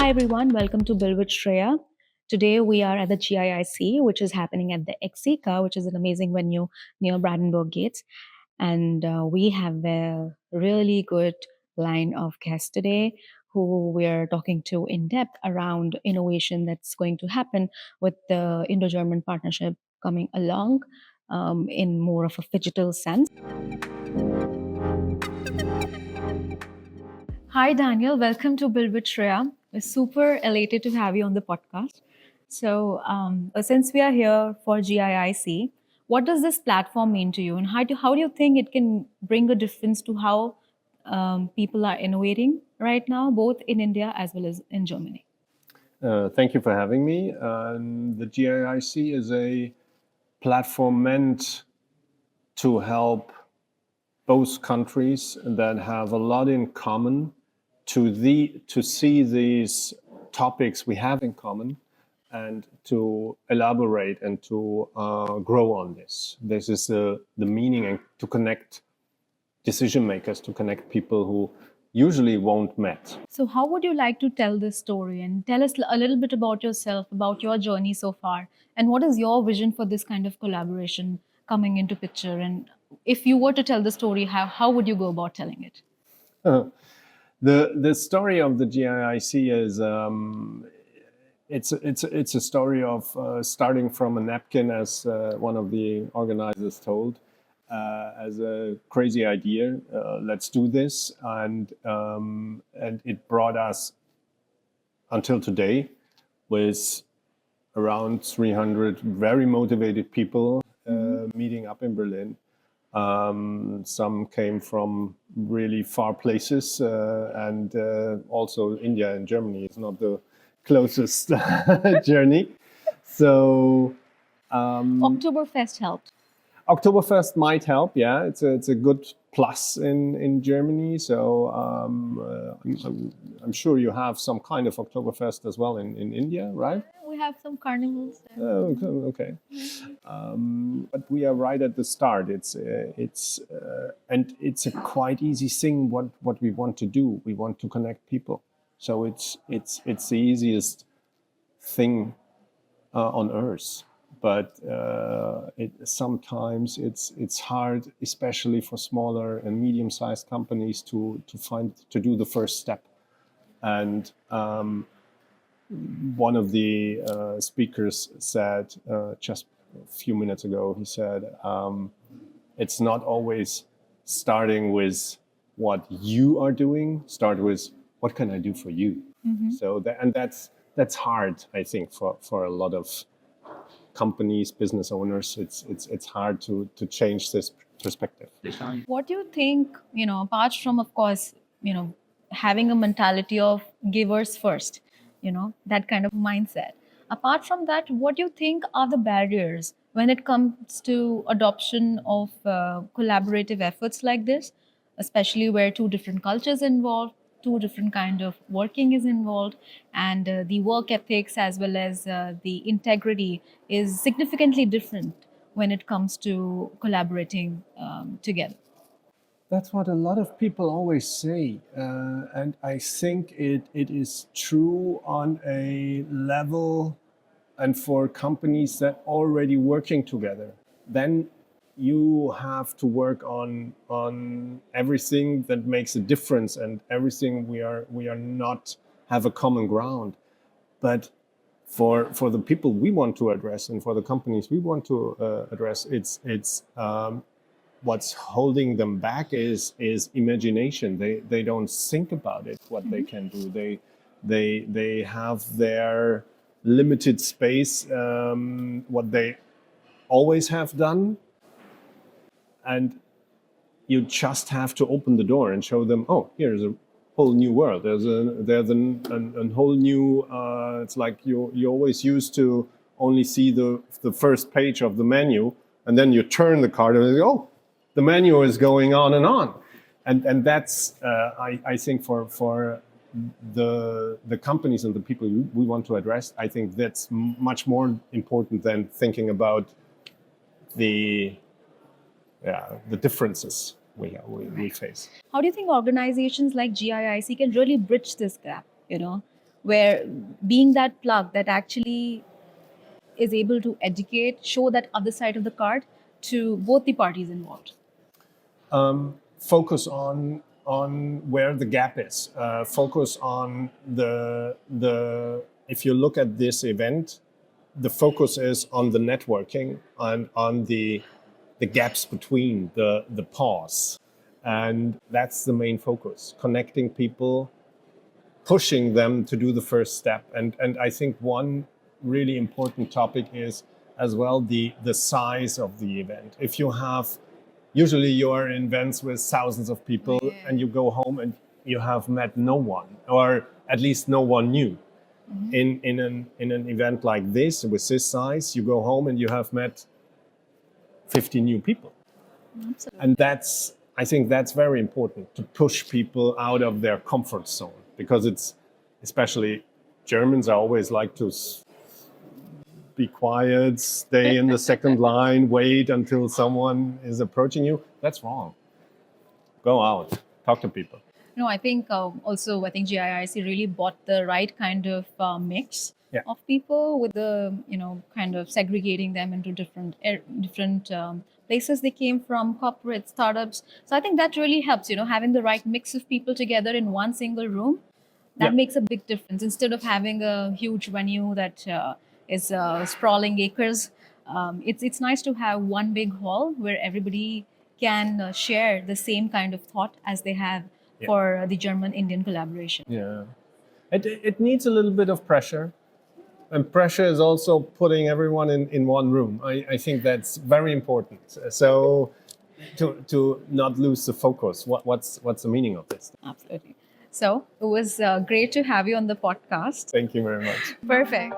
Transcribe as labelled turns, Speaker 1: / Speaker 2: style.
Speaker 1: Hi everyone, welcome to Build with Shreya. Today we are at the GIIC, which is happening at the XCCA, which is an amazing venue near Brandenburg Gates. And we have a really good line of guests today who we're talking to in depth around innovation that's going to happen with the Indo-German partnership coming along in more of a digital sense. Hi, Daniel. Welcome to Build with Shreya. We're super elated to have you on the podcast. So, since we are here for GIIC, what does this platform mean to you, and how do you think it can bring a difference to how people are innovating right now, both in India as well as in Germany?
Speaker 2: Thank you for having me. The GIIC is a platform meant to help both countries that have a lot in common to see these topics we have in common and to elaborate and to grow on this. This is the meaning, and to connect decision makers, to connect people who usually won't met.
Speaker 1: So, how would you like to tell this story, and tell us a little bit about yourself, about your journey so far, and what is your vision for this kind of collaboration coming into picture? And if you were to tell the story, how would you go about telling it?
Speaker 2: The story of the GIIC is it's a story of starting from a napkin, as one of the organizers told, as a crazy idea. Let's do this, and it brought us until today with around 300 very motivated people meeting up in Berlin. Some came from really far places, and also India and Germany is not the closest journey. So
Speaker 1: Oktoberfest helped.
Speaker 2: Oktoberfest might help. Yeah, it's a good plus in Germany. So I'm sure you have some kind of Oktoberfest as well in India, right?
Speaker 1: We have some carnivals there.
Speaker 2: Oh, okay. But we are right at the start. It's a quite easy thing. What we want to do, we want to connect people. So it's the easiest thing on earth. But sometimes it's hard, especially for smaller and medium-sized companies, to do the first step. And one of the speakers said just a few minutes ago, he said, it's not always starting with what you are doing, start with what can I do for you? Mm-hmm. So that's hard, I think, for a lot of companies, business owners. It's hard to change this perspective.
Speaker 1: What do you think, apart from, of course, having a mentality of givers first, that kind of mindset. Apart from that, what do you think are the barriers when it comes to adoption of collaborative efforts like this, especially where two different cultures involved, two different kind of working is involved, and the work ethics as well as the integrity is significantly different when it comes to collaborating together?
Speaker 2: That's what a lot of people always say. And I think it is true on a level, and for companies that already working together. Then you have to work on everything that makes a difference, and everything we are not have a common ground. But for the people we want to address, and for the companies we want to address, it's what's holding them back is imagination. They don't think about it, what they can do. They have their limited space, what they always have done, and you just have to open the door and show them, oh, here's a whole new world. There's a whole new. It's like you always used to only see the first page of the menu, and then you turn the card and you go, oh, the menu is going on and on, and that's I think for the companies and the people we want to address, I think that's much more important than thinking about the differences we face.
Speaker 1: How do you think organizations like GIIC can really bridge this gap, where being that plug that actually is able to educate, show that other side of the card to both the parties involved?
Speaker 2: Focus on where the gap is. Focus on the. If you look at this event, the focus is on the networking and on the gaps between the pause, and that's the main focus. Connecting people, pushing them to do the first step, and I think one really important topic is as well the size of the event. If you have, usually you are in events with thousands of people, and you go home and you have met no one, or at least no one new. In an event like this with this size, you go home and you have met 50 new people.
Speaker 1: Absolutely.
Speaker 2: And I think that's very important, to push people out of their comfort zone, because it's, especially Germans always like to be quiet, stay in the second line, wait until someone is approaching you. That's wrong. Go out, talk to people.
Speaker 1: No, I think also I think GIIC really bought the right kind of mix of people, with the kind of segregating them into different places they came from, corporate, startups. So I think that really helps. Having the right mix of people together in one single room, that makes a big difference. Instead of having a huge venue that is sprawling acres, it's nice to have one big hall where everybody can share the same kind of thought as they have for the German-Indian collaboration.
Speaker 2: Yeah. It needs a little bit of pressure. And pressure is also putting everyone in one room. I think that's very important. So to not lose the focus. What's the meaning of this?
Speaker 1: Absolutely. So it was great to have you on the podcast.
Speaker 2: Thank you very much.
Speaker 1: Perfect.